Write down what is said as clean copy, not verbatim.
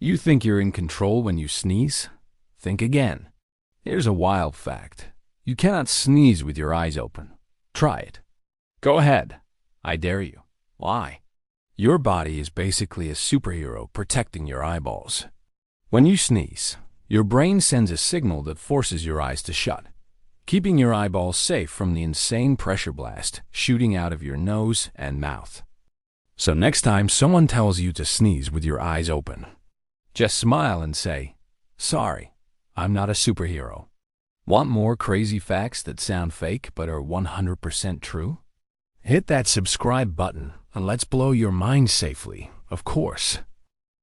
You think you're in control when you sneeze? Think again. Here's a wild fact. You cannot sneeze with your eyes open. Try it. Go ahead. I dare you. Why? Your body is basically a superhero protecting your eyeballs. When you sneeze, your brain sends a signal that forces your eyes to shut, keeping your eyeballs safe from the insane pressure blast shooting out of your nose and mouth. So next time someone tells you to sneeze with your eyes open, just smile and say, "Sorry, I'm not a superhero." Want more crazy facts that sound fake but are 100% true? Hit that subscribe button and let's blow your mind safely, of course.